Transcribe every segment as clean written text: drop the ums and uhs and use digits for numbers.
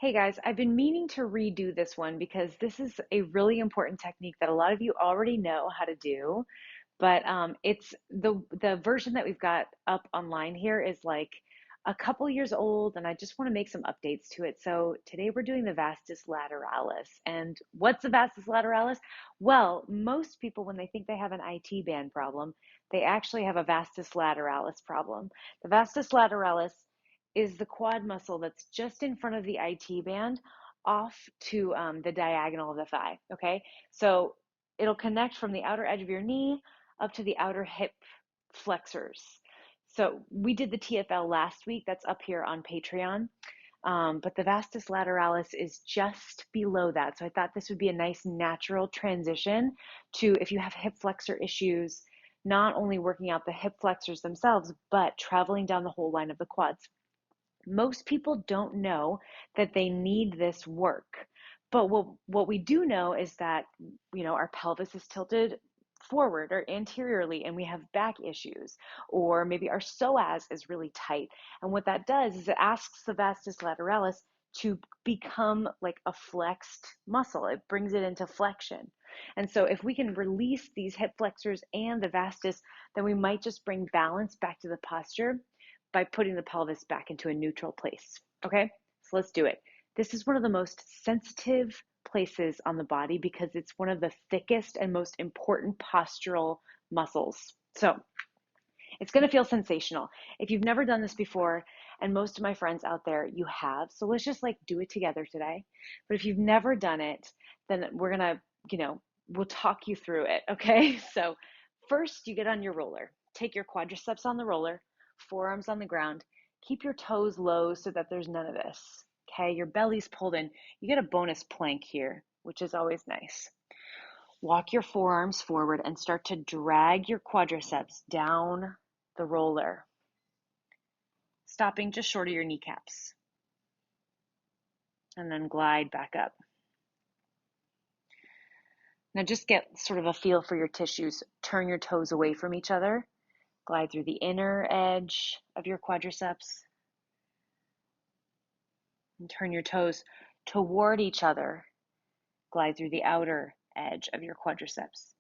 Hey guys, I've been meaning to redo this one because this is a really important technique that a lot of you already know how to do, but it's the version that we've got up online here is like a couple years old, and I just want to make some updates to it. So today we're doing the vastus lateralis. And what's the vastus lateralis? Well, most people, when they think they have an IT band problem, they actually have a vastus lateralis problem. The vastus lateralis is the quad muscle that's just in front of the IT band off to the diagonal of the thigh. Okay, so it'll connect from the outer edge of your knee up to the outer hip flexors. So we did the TFL last week. That's up here on Patreon. But the vastus lateralis is just below that. So I thought this would be a nice natural transition to, if you have hip flexor issues, not only working out the hip flexors themselves, but traveling down the whole line of the quads. Most people don't know that they need this work. But what we do know is that, our pelvis is tilted forward or anteriorly and we have back issues, or maybe our psoas is really tight. And what that does is it asks the vastus lateralis to become like a flexed muscle. It brings it into flexion. And so if we can release these hip flexors and the vastus, then we might just bring balance back to the posture by putting the pelvis back into a neutral place. Okay, so let's do it. This is one of the most sensitive places on the body because it's one of the thickest and most important postural muscles. So it's going to feel sensational. If you've never done this before, and most of my friends out there, you have, so let's just like do it together today. But if you've never done it, then we're going to, we'll talk you through it. Okay, so first you get on your roller. Take your quadriceps on the roller, forearms on the ground. Keep your toes low so that there's none of this. Okay, your belly's pulled in. You get a bonus plank here, which is always nice. Walk your forearms forward and start to drag your quadriceps down the roller, stopping just short of your kneecaps. And then glide back up. Now just get sort of a feel for your tissues. Turn your toes away from each other. Glide through the inner edge of your quadriceps. And turn your toes toward each other. Glide through the outer edge of your quadriceps.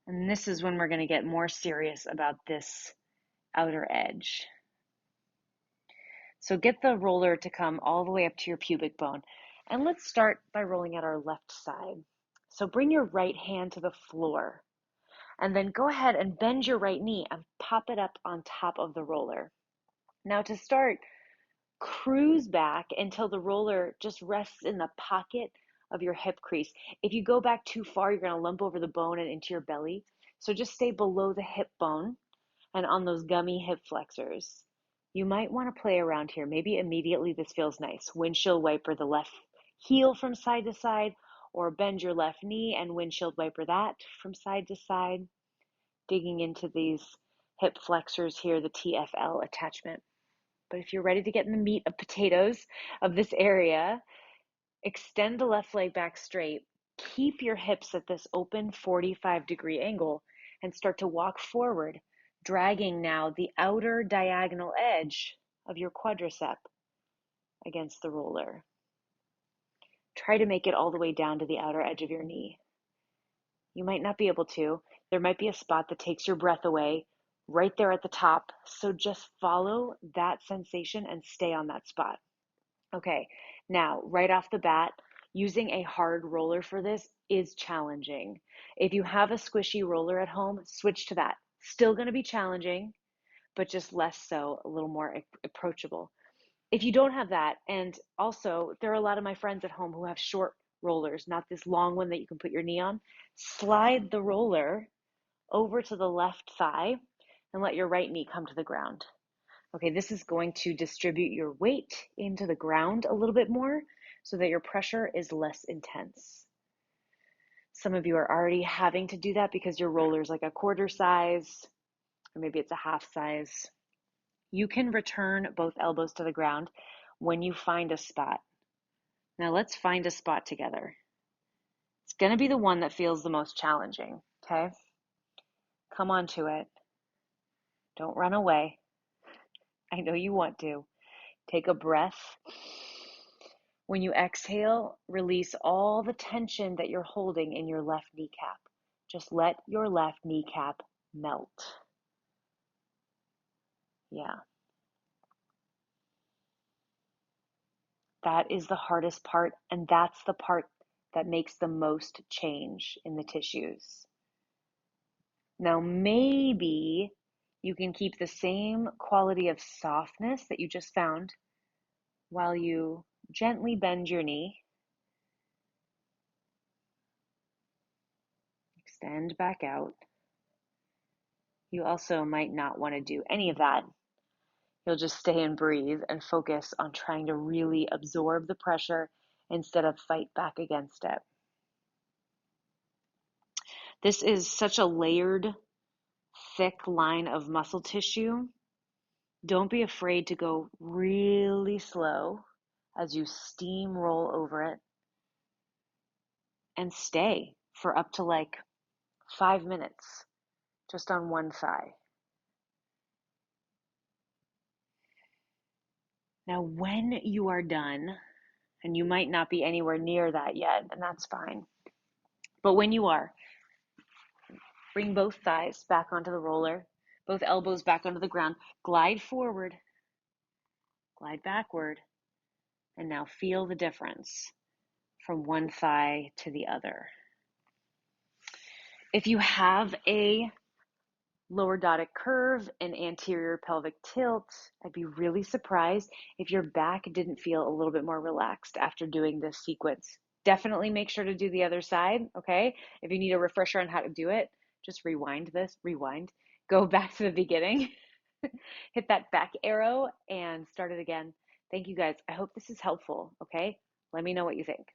And this is when we're going to get more serious about this outer edge. So get the roller to come all the way up to your pubic bone. And let's start by rolling out our left side. So bring your right hand to the floor. And then go ahead and bend your right knee and pop it up on top of the roller. Now to start, cruise back until the roller just rests in the pocket of your hip crease. If you go back too far, you're going to lump over the bone and into your belly. So just stay below the hip bone and on those gummy hip flexors. You might want to play around here. Maybe immediately this feels nice. Windshield wiper the left heel from side to side, or bend your left knee and windshield wiper that from side to side. Digging into these hip flexors here, the TFL attachment. But if you're ready to get in the meat of potatoes of this area, extend the left leg back straight. Keep your hips at this open 45-degree angle and start to walk forward, dragging now the outer diagonal edge of your quadricep against the roller. Try to make it all the way down to the outer edge of your knee. You might not be able to. There might be a spot that takes your breath away right there at the top. So just follow that sensation and stay on that spot. Okay, now right off the bat, using a hard roller for this is challenging. If you have a squishy roller at home, switch to that. Still going to be challenging, but just less so, a little more approachable. If you don't have that, and also there are a lot of my friends at home who have short rollers, not this long one that you can put your knee on, slide the roller over to the left thigh and let your right knee come to the ground. Okay, this is going to distribute your weight into the ground a little bit more so that your pressure is less intense. Some of you are already having to do that because your roller is like a quarter size, or maybe it's a half size. You can return both elbows to the ground when you find a spot. Now let's find a spot together. It's going to be the one that feels the most challenging, okay? Come on to it. Don't run away. I know you want to. Take a breath. When you exhale, release all the tension that you're holding in your left kneecap. Just let your left kneecap melt. Yeah. That is the hardest part, and that's the part that makes the most change in the tissues. Now, maybe you can keep the same quality of softness that you just found while you gently bend your knee. Extend back out. You also might not want to do any of that. You'll just stay and breathe and focus on trying to really absorb the pressure instead of fight back against it. This is such a layered, thick line of muscle tissue. Don't be afraid to go really slow as you steamroll over it, and stay for up to like 5 minutes just on one thigh. Now, when you are done, and you might not be anywhere near that yet, and that's fine, but when you are, bring both thighs back onto the roller, both elbows back onto the ground, glide forward, glide backward, and now feel the difference from one thigh to the other. If you have a lower lordotic curve and anterior pelvic tilt, I'd be really surprised if your back didn't feel a little bit more relaxed after doing this sequence. Definitely make sure to do the other side, okay? If you need a refresher on how to do it, just rewind, go back to the beginning, hit that back arrow and start it again. Thank you guys. I hope this is helpful, okay? Let me know what you think.